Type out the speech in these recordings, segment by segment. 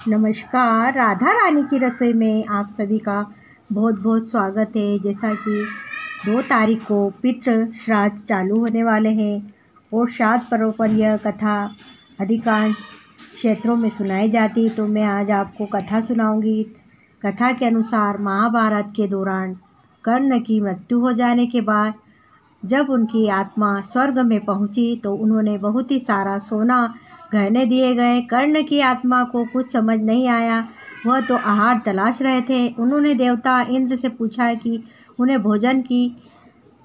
नमस्कार। राधा रानी की रसोई में आप सभी का बहुत बहुत स्वागत है। जैसा कि 2 तारीख को पितृ श्राद्ध चालू होने वाले हैं और श्राद्ध पर्व पर यह कथा अधिकांश क्षेत्रों में सुनाई जाती है, तो मैं आज आपको कथा सुनाऊंगी। कथा के अनुसार महाभारत के दौरान कर्ण की मृत्यु हो जाने के बाद जब उनकी आत्मा स्वर्ग में पहुंची तो उन्होंने बहुत ही सारा सोना गहने दिए गए। कर्ण की आत्मा को कुछ समझ नहीं आया, वह तो आहार तलाश रहे थे। उन्होंने देवता इंद्र से पूछा कि उन्हें भोजन की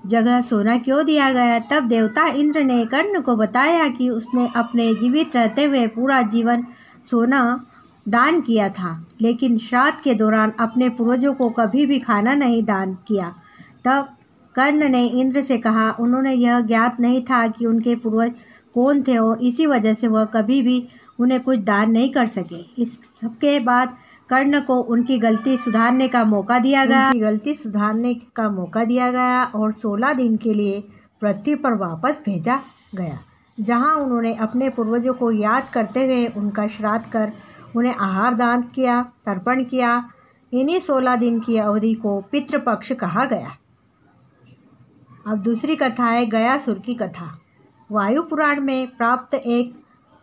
जगह सोना क्यों दिया गया। तब देवता इंद्र ने कर्ण को बताया कि उसने अपने जीवित रहते हुए पूरा जीवन सोना दान किया था, लेकिन श्राद्ध के दौरान अपने पूर्वजों को कभी भी खाना नहीं दान किया। तब कर्ण ने इंद्र से कहा, उन्होंने यह ज्ञात नहीं था कि उनके पूर्वज कौन थे और इसी वजह से वह कभी भी उन्हें कुछ दान नहीं कर सके। इस सबके बाद कर्ण को उनकी गलती सुधारने का मौका दिया गया और 16 दिन के लिए पृथ्वी पर वापस भेजा गया, जहां उन्होंने अपने पूर्वजों को याद करते हुए उनका श्राद्ध कर उन्हें आहार दान किया, तर्पण किया। इन्हीं 16 दिन की अवधि को पितृपक्ष कहा गया। अब दूसरी कथा है गयासुर की कथा। वायु पुराण में प्राप्त एक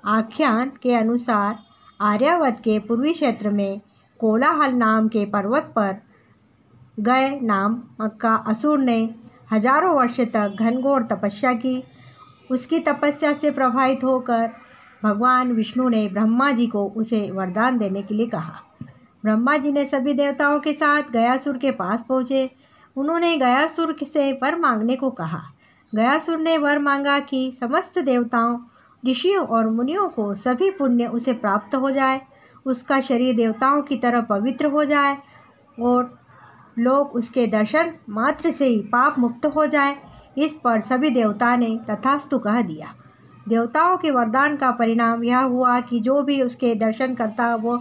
आख्यान के अनुसार आर्यावर्त के पूर्वी क्षेत्र में कोलाहल नाम के पर्वत पर गय नाम का असुर ने हजारों वर्ष तक घनघोर तपस्या की। उसकी तपस्या से प्रभावित होकर भगवान विष्णु ने ब्रह्मा जी को उसे वरदान देने के लिए कहा। ब्रह्मा जी ने सभी देवताओं के साथ गयासुर के पास पहुँचे। उन्होंने गयासुर से वर मांगने को कहा। गयासुर ने वर मांगा कि समस्त देवताओं, ऋषियों और मुनियों को सभी पुण्य उसे प्राप्त हो जाए, उसका शरीर देवताओं की तरह पवित्र हो जाए और लोग उसके दर्शन मात्र से ही पाप मुक्त हो जाए। इस पर सभी देवता ने तथास्तु कह दिया। देवताओं के वरदान का परिणाम यह हुआ कि जो भी उसके दर्शन करता वो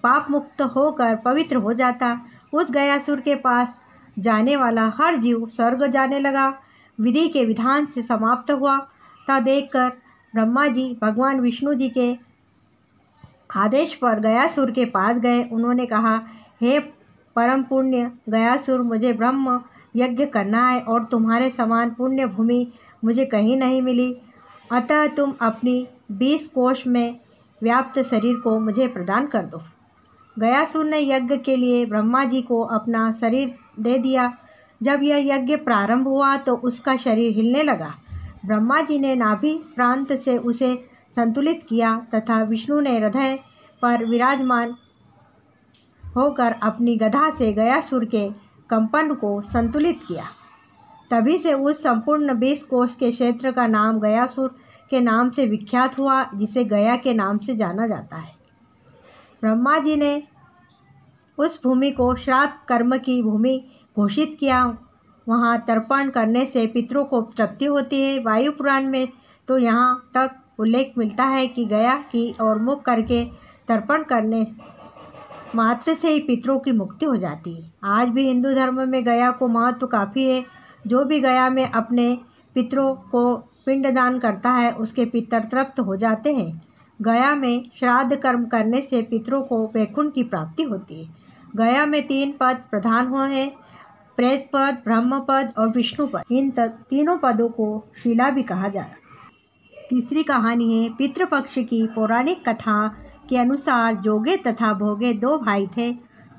पाप मुक्त होकर पवित्र हो जाता। उस गयासुर के पास जाने वाला हर जीव स्वर्ग जाने लगा। विधि के विधान से समाप्त हुआ था देखकर ब्रह्मा जी भगवान विष्णु जी के आदेश पर गयासुर के पास गए। उन्होंने कहा, हे परम पुण्य गयासुर, मुझे ब्रह्म यज्ञ करना है और तुम्हारे समान पुण्य भूमि मुझे कहीं नहीं मिली, अतः तुम अपनी 20 कोश में व्याप्त शरीर को मुझे प्रदान कर दो। गयासुर ने यज्ञ के लिए ब्रह्मा जी को अपना शरीर दे दिया। जब यह यज्ञ प्रारंभ हुआ तो उसका शरीर हिलने लगा। ब्रह्मा जी ने नाभि प्रांत से उसे संतुलित किया तथा विष्णु ने हृदय पर विराजमान होकर अपनी गदा से गयासुर के कंपन को संतुलित किया। तभी से उस संपूर्ण 20 कोश के क्षेत्र का नाम गयासुर के नाम से विख्यात हुआ, जिसे गया के नाम से जाना जाता है। ब्रह्मा जी ने उस भूमि को श्राद्ध कर्म की भूमि घोषित किया। वहाँ तर्पण करने से पितरों को तृप्ति होती है। वायु पुराण में तो यहाँ तक उल्लेख मिलता है कि गया की ओर मुख करके तर्पण करने मात्र से ही पितरों की मुक्ति हो जाती है। आज भी हिंदू धर्म में गया को महत्व काफ़ी है। जो भी गया में अपने पितरों को पिंडदान करता है उसके पितर तृप्त हो जाते हैं। गया में श्राद्ध कर्म करने से पितरों को वैकुंठ की प्राप्ति होती है। गया में 3 पद प्रधान हुए हैं, प्रेत पद, ब्रह्म पद और विष्णु पद। इन तीनों पदों को शिला भी कहा जाता है। तीसरी कहानी है पितृपक्ष की। पौराणिक कथा के अनुसार जोगे तथा भोगे 2 भाई थे।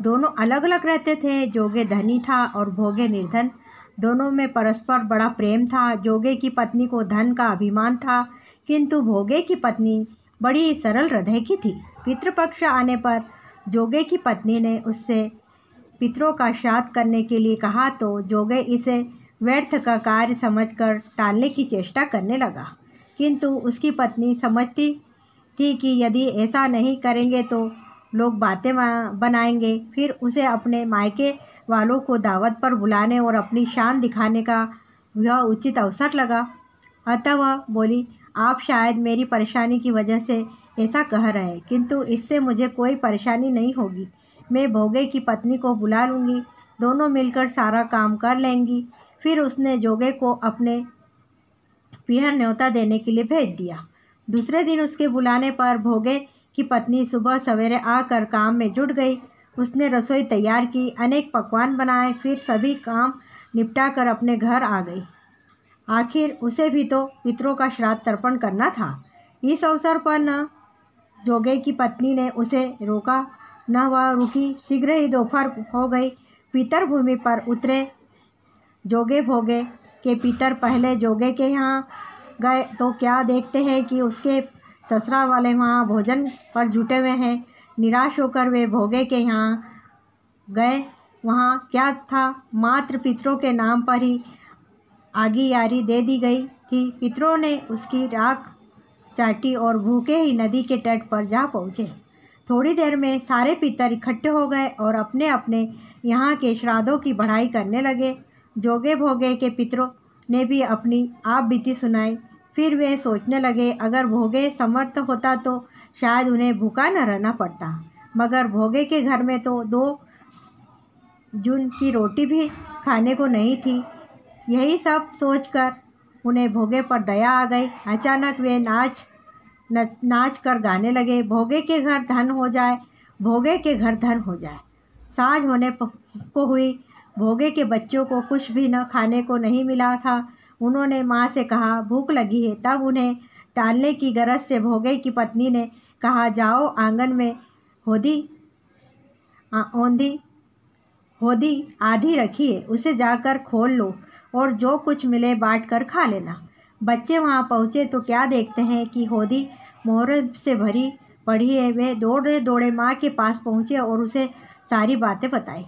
दोनों अलग अलग रहते थे। जोगे धनी था और भोगे निर्धन। दोनों में परस्पर बड़ा प्रेम था। जोगे की पत्नी को धन का अभिमान था, किंतु भोगे की पत्नी बड़ी सरल हृदय की थी। पितृपक्ष आने पर जोगे की पत्नी ने उससे पितरों का श्राद्ध करने के लिए कहा तो जोगे इसे व्यर्थ का कार्य समझकर टालने की चेष्टा करने लगा, किंतु उसकी पत्नी समझती थी कि यदि ऐसा नहीं करेंगे तो लोग बातें बनाएंगे। फिर उसे अपने मायके वालों को दावत पर बुलाने और अपनी शान दिखाने का यह उचित अवसर लगा। अतः वह बोली, आप शायद मेरी परेशानी की वजह से ऐसा कह रहे हैं, किंतु इससे मुझे कोई परेशानी नहीं होगी। मैं भोगे की पत्नी को बुला लूँगी, दोनों मिलकर सारा काम कर लेंगी। फिर उसने जोगे को अपने पीहर न्योता देने के लिए भेज दिया। दूसरे दिन उसके बुलाने पर भोगे की पत्नी सुबह सवेरे आकर काम में जुट गई। उसने रसोई तैयार की, अनेक पकवान बनाए, फिर सभी काम निपटाकर अपने घर आ गई। आखिर उसे भी तो पितरों का श्राद्ध तर्पण करना था। इस अवसर पर न जोगे की पत्नी ने उसे रोका, न वह रुकी। शीघ्र ही दोपहर हो गई। पितर भूमि पर उतरे। जोगे भोगे के पितर पहले जोगे के यहाँ गए तो क्या देखते हैं कि उसके ससुराल वाले वहाँ भोजन पर जुटे हुए हैं। निराश होकर वे भोगे के यहाँ गए। वहाँ क्या था, मात्र पितरों के नाम पर ही आगी यारी दे दी गई थी। पितरों ने उसकी राख चाटी और भूखे ही नदी के तट पर जा पहुँचे। थोड़ी देर में सारे पितर इकट्ठे हो गए और अपने अपने यहाँ के श्राद्धों की बढ़ाई करने लगे। जोगे भोगे के पितरों ने भी अपनी आप बीती सुनाई। फिर वे सोचने लगे, अगर भोगे समर्थ होता तो शायद उन्हें भूखा न रहना पड़ता, मगर भोगे के घर में तो 2 जून की रोटी भी खाने को नहीं थी। यही सब सोचकर उन्हें भोगे पर दया आ गई। अचानक वे नाच कर गाने लगे, भोगे के घर धन हो जाए, भोगे के घर धन हो जाए। साँझ होने को हुई। भोगे के बच्चों को कुछ भी न खाने को नहीं मिला था। उन्होंने माँ से कहा, भूख लगी है। तब उन्हें टालने की गरज से भोगे की पत्नी ने कहा, जाओ आंगन में होदी आधी रखी है, उसे जाकर खोल लो और जो कुछ मिले बांट कर खा लेना। बच्चे वहाँ पहुँचे तो क्या देखते हैं कि होदी मोहरों से भरी पड़ी है। वे दौड़े दौड़े माँ के पास पहुँचे और उसे सारी बातें बताई।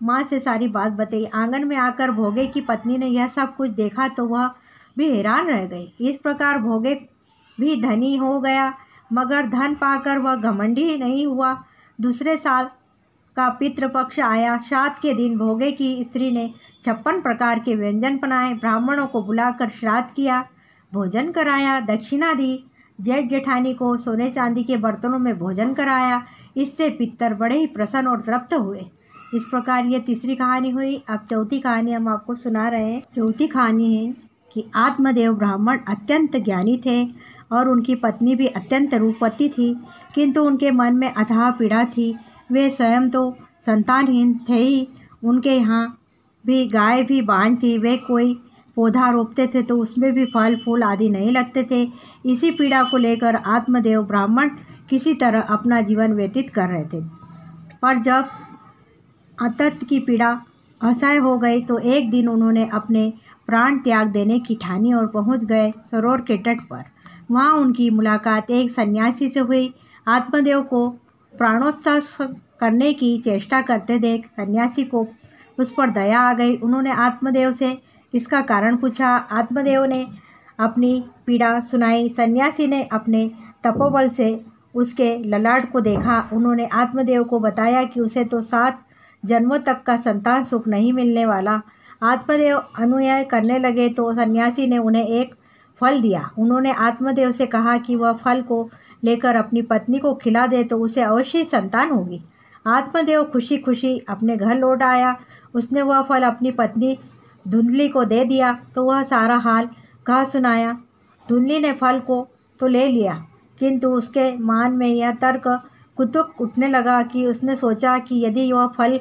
माँ से सारी बात बताई। आंगन में आकर भोगे की पत्नी ने यह सब कुछ देखा तो वह भी हैरान रह गई। इस प्रकार भोगे भी धनी हो गया, मगर धन पाकर वह घमंडी नहीं हुआ। दूसरे साल का पितृपक्ष आया। श्राद्ध के दिन भोगे की स्त्री ने 56 प्रकार के व्यंजन बनाए, ब्राह्मणों को बुलाकर श्राद्ध किया, भोजन कराया, दक्षिणा दी। जेठ जेठानी को सोने चांदी के बर्तनों में भोजन कराया। इससे पितर बड़े ही प्रसन्न और तृप्त हुए। इस प्रकार ये तीसरी कहानी हुई। अब चौथी कहानी हम आपको सुना रहे हैं। चौथी कहानी है कि आत्मदेव ब्राह्मण अत्यंत ज्ञानी थे और उनकी पत्नी भी अत्यंत रूपवती थी, किंतु उनके मन में अथाह पीड़ा थी। वे स्वयं तो संतानहीन थे ही, उनके यहाँ भी गाय भी बांझ थी। वे कोई पौधा रोपते थे तो उसमें भी फल फूल आदि नहीं लगते थे। इसी पीड़ा को लेकर आत्मदेव ब्राह्मण किसी तरह अपना जीवन व्यतीत कर रहे थे। पर जब अतत की पीड़ा असह्य हो गई तो एक दिन उन्होंने अपने प्राण त्याग देने की ठानी और पहुंच गए सरोवर के तट पर। वहां उनकी मुलाकात एक सन्यासी से हुई। आत्मदेव को प्राणोत्सव करने की चेष्टा करते देख सन्यासी को उस पर दया आ गई। उन्होंने आत्मदेव से इसका कारण पूछा। आत्मदेव ने अपनी पीड़ा सुनाई। सन्यासी ने अपने तपोबल से उसके ललाट को देखा। उन्होंने आत्मदेव को बताया कि उसे तो 7 जन्मों तक का संतान सुख नहीं मिलने वाला। आत्मदेव अनुयाय करने लगे तो सन्यासी ने उन्हें एक फल दिया। उन्होंने आत्मदेव से कहा कि वह फल को लेकर अपनी पत्नी को खिला दे तो उसे अवश्य संतान होगी। आत्मदेव खुशी खुशी अपने घर लौट आया। उसने वह फल अपनी पत्नी धुंधली को दे दिया तो वह सारा हाल कह सुनाया। धुंधली ने फल को तो ले लिया, किंतु उसके मान में यह तर्क कुतुक उठने लगा कि उसने सोचा कि यदि वह फल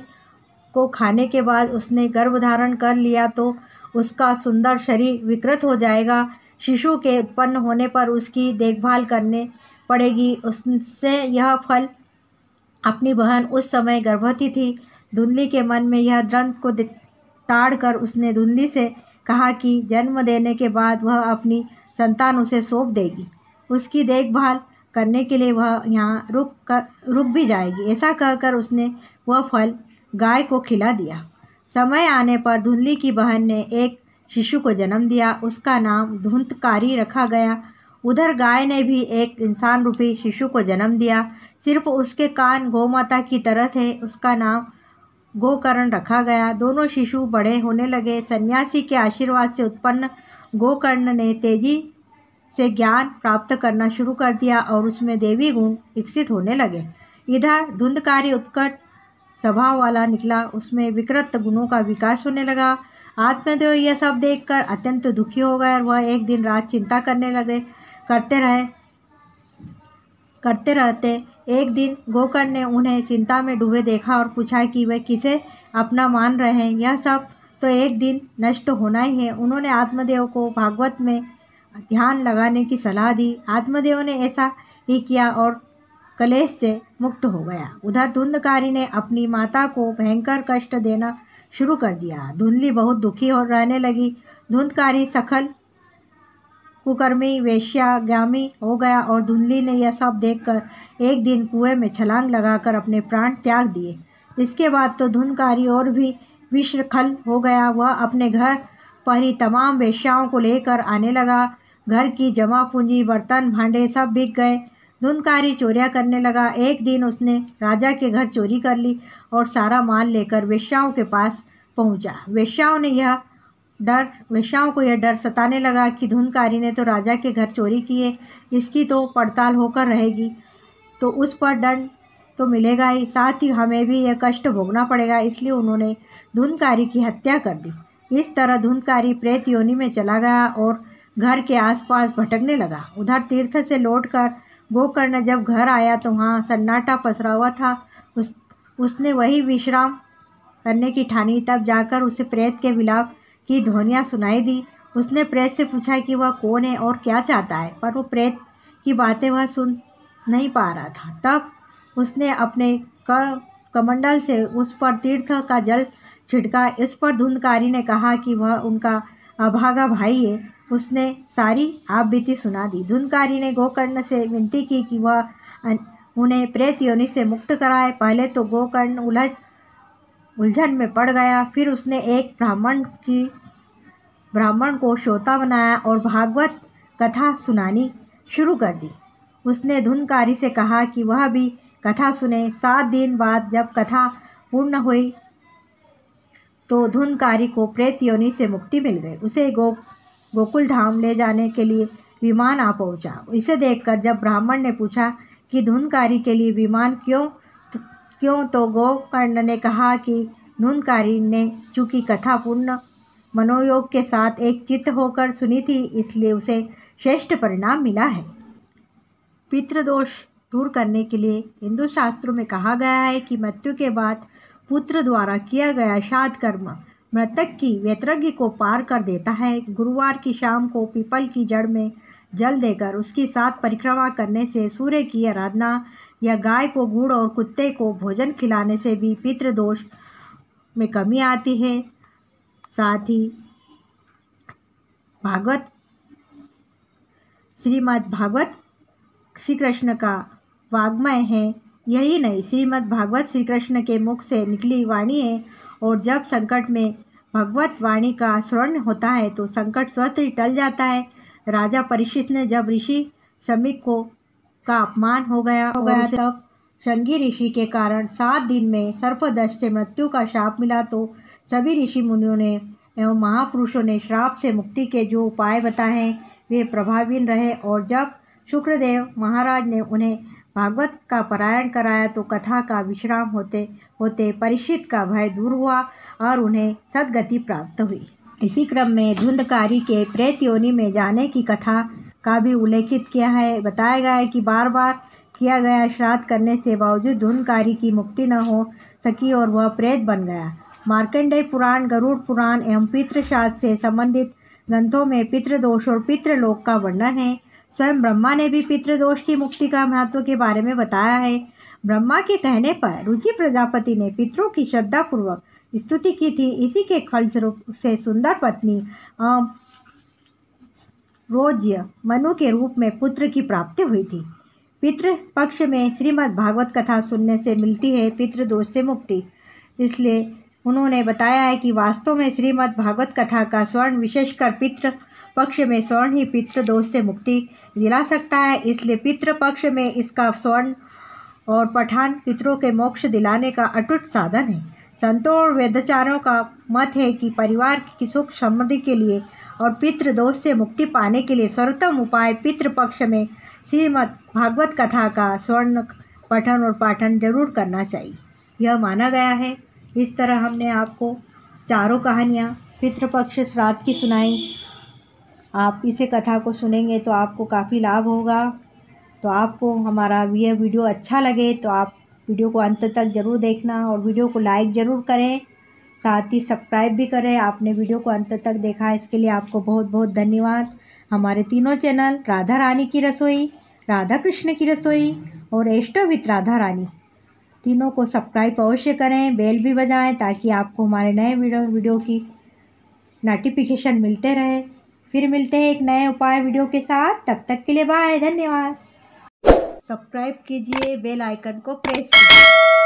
को खाने के बाद उसने गर्भ धारण कर लिया तो उसका सुंदर शरीर विकृत हो जाएगा। शिशु के उत्पन्न होने पर उसकी देखभाल करने पड़ेगी। उससे यह फल अपनी बहन उस समय गर्भवती थी। धुंधली के मन में यह दृढ़ को ताड़ कर उसने धुंधली से कहा कि जन्म देने के बाद वह अपनी संतान उसे सौंप देगी। उसकी देखभाल करने के लिए वह यहाँ रुक भी जाएगी। ऐसा कहकर उसने वह फल गाय को खिला दिया। समय आने पर धुंधली की बहन ने एक शिशु को जन्म दिया। उसका नाम धुंधकारी रखा गया। उधर गाय ने भी एक इंसान रूपी शिशु को जन्म दिया। सिर्फ उसके कान गौमाता की तरह थे। उसका नाम गोकर्ण रखा गया। दोनों शिशु बड़े होने लगे। सन्यासी के आशीर्वाद से उत्पन्न गोकर्ण ने तेजी से ज्ञान प्राप्त करना शुरू कर दिया और उसमें देवी गुण विकसित होने लगे। इधर धुंधकारी उत्कट स्वभाव वाला निकला। उसमें विकृत गुणों का विकास होने लगा। आत्मदेव यह सब देखकर अत्यंत दुखी हो गए और वह एक दिन रात चिंता करते रहे। करते रहते। एक दिन गोकर्ण ने उन्हें चिंता में डूबे देखा और पूछा कि वे किसे अपना मान रहे हैं। यह सब तो एक दिन नष्ट होना ही है। उन्होंने आत्मदेव को भागवत में ध्यान लगाने की सलाह दी। आत्मदेव ने ऐसा ही किया और कलेश से मुक्त हो गया। उधर धुंधकारी ने अपनी माता को भयंकर कष्ट देना शुरू कर दिया। धुंधली बहुत दुखी हो रहने लगी। धुंधकारी सखल कुकर्मी वेश्यागामी हो गया और धुंधली ने यह सब देखकर एक दिन कुएं में छलांग लगाकर अपने प्राण त्याग दिए। इसके बाद तो धुंधकारी और भी विषखल हो गया। वह अपने घर पर ही तमाम वेश्याओं को लेकर आने लगा। घर की जमा पूंजी बर्तन भांडे सब बिक गए। धुंधकारी चोरियां करने लगा। एक दिन उसने राजा के घर चोरी कर ली और सारा माल लेकर वेश्याओं के पास पहुंचा। वेश्याओं को यह डर सताने लगा कि धुंधकारी ने तो राजा के घर चोरी किए, इसकी तो पड़ताल होकर रहेगी तो उस पर दंड तो मिलेगा ही, साथ ही हमें भी यह कष्ट भोगना पड़ेगा। इसलिए उन्होंने धुंधकारी की हत्या कर दी। इस तरह धुंधकारी प्रेत योनि में चला गया और घर के आसपास भटकने लगा। उधर तीर्थ से लौटकर गोकर्ण जब घर आया तो वहाँ सन्नाटा पसरा हुआ था। उसने वही विश्राम करने की ठानी। तब जाकर उसे प्रेत के विलाप की ध्वनियाँ सुनाई दी। उसने प्रेत से पूछा कि वह कौन है और क्या चाहता है, पर वो प्रेत की बातें वह सुन नहीं पा रहा था। तब उसने अपने कमंडल से उस पर तीर्थ का जल छिड़का। इस पर धुंधकारी ने कहा कि वह उनका अभागा भाई है। उसने सारी आपबीती सुना दी। धुंधकारी ने गोकर्ण से विनती की कि वह उन्हें प्रेत योनि से मुक्त कराए। पहले तो गोकर्ण उलझन में पड़ गया। फिर उसने एक ब्राह्मण को श्रोता बनाया और भागवत कथा सुनानी शुरू कर दी। उसने धुंधकारी से कहा कि वह भी कथा सुने। 7 दिन बाद जब कथा पूर्ण हुई तो धुंधकारी को प्रेत योनि से मुक्ति मिल गई। उसे गोकुल धाम ले जाने के लिए विमान आ पहुंचा। इसे देखकर जब ब्राह्मण ने पूछा कि धुंधकारी के लिए विमान क्यों तो गोकर्ण ने कहा कि धुंधकारी ने चूंकि कथा पूर्ण मनोयोग के साथ एक चित्त होकर सुनी थी, इसलिए उसे श्रेष्ठ परिणाम मिला है। पितृदोष दूर करने के लिए हिंदू शास्त्रों में कहा गया है कि मृत्यु के बाद पुत्र द्वारा किया गया श्राद्ध कर्म मृतक की वैतरग्य को पार कर देता है। गुरुवार की शाम को पीपल की जड़ में जल देकर उसकी 7 परिक्रमा करने से, सूर्य की आराधना या गाय को गुड़ और कुत्ते को भोजन खिलाने से भी पितृदोष में कमी आती है। साथ ही श्रीमद् भागवत श्री कृष्ण का वाग्मय है। यही नहीं, श्रीमद् भागवत श्री कृष्ण के मुख से निकली वाणी है और जब संकट में भगवत वाणी का श्रवण होता है तो संकट स्वतः ही टल जाता है। राजा परीक्षित ने जब ऋषि शमीक का अपमान हो गया तब शृंगी ऋषि के कारण 7 दिन में सर्पदंश से मृत्यु का शाप मिला तो सभी ऋषि मुनियों ने एवं महापुरुषों ने श्राप से मुक्ति के जो उपाय बताए हैं वे प्रभावी रहे। और जब शुक्रदेव महाराज ने उन्हें भागवत का पारायण कराया तो कथा का विश्राम होते होते परीक्षित का भय दूर हुआ और उन्हें सद्गति प्राप्त हुई। इसी क्रम में धुंधकारी के प्रेत योनि में जाने की कथा का भी उल्लेखित किया है। बताया गया है कि बार बार किया गया श्राद्ध करने से बावजूद धुंधकारी की मुक्ति न हो सकी और वह प्रेत बन गया। मार्कंडेय पुराण, गरुड़ पुराण एवं पितृशास्त्र से संबंधित ग्रंथों में पितृदोष और पितृलोक का वर्णन है। स्वयं ब्रह्मा ने भी पितृदोष की मुक्ति का महत्व के बारे में बताया है। ब्रह्मा के कहने पर रुचि प्रजापति ने पितरों की श्रद्धापूर्वक स्तुति की थी। इसी के फलस्वरूप से सुंदर पत्नी रोज्य मनु के रूप में पुत्र की प्राप्ति हुई थी। पितृ पक्ष में श्रीमद् भागवत कथा सुनने से मिलती है पितृदोष से मुक्ति। इसलिए उन्होंने बताया है कि वास्तव में श्रीमद् भागवत कथा का स्वर्ण, विशेषकर पितृ पक्ष में स्वर्ण ही पितृदोष से मुक्ति दिला सकता है। इसलिए पितृ पक्ष में इसका स्वर्ण और पठान पितरों के मोक्ष दिलाने का अटूट साधन है। संतों और वेदाचार्यों का मत है कि परिवार की सुख समृद्धि के लिए और पितृदोष से मुक्ति पाने के लिए सर्वोत्तम उपाय पितृपक्ष में श्रीमद् भागवत कथा का स्वर्ण पठन और पाठन जरूर करना चाहिए, यह माना गया है। इस तरह हमने आपको चारों कहानियाँ पितृपक्ष श्राद्ध की सुनाई। आप इसे कथा को सुनेंगे तो आपको काफ़ी लाभ होगा। तो तो आपको हमारा यह वीडियो अच्छा लगे तो आप वीडियो को अंत तक ज़रूर देखना और वीडियो को लाइक ज़रूर करें, साथ ही सब्सक्राइब भी करें। आपने वीडियो को अंत तक देखा इसके लिए आपको बहुत बहुत धन्यवाद। हमारे तीनों चैनल राधा रानी की रसोई, राधा कृष्ण की रसोई और एस्टो विथ राधा रानी, तीनों को सब्सक्राइब अवश्य करें, बेल भी बजाएं ताकि आपको हमारे नए वीडियो की नोटिफिकेशन मिलते रहे। फिर मिलते हैं एक नए उपाय वीडियो के साथ, तब तक के लिए बाय, धन्यवाद। सब्सक्राइब कीजिए, बेल आइकन को प्रेस कीजिए।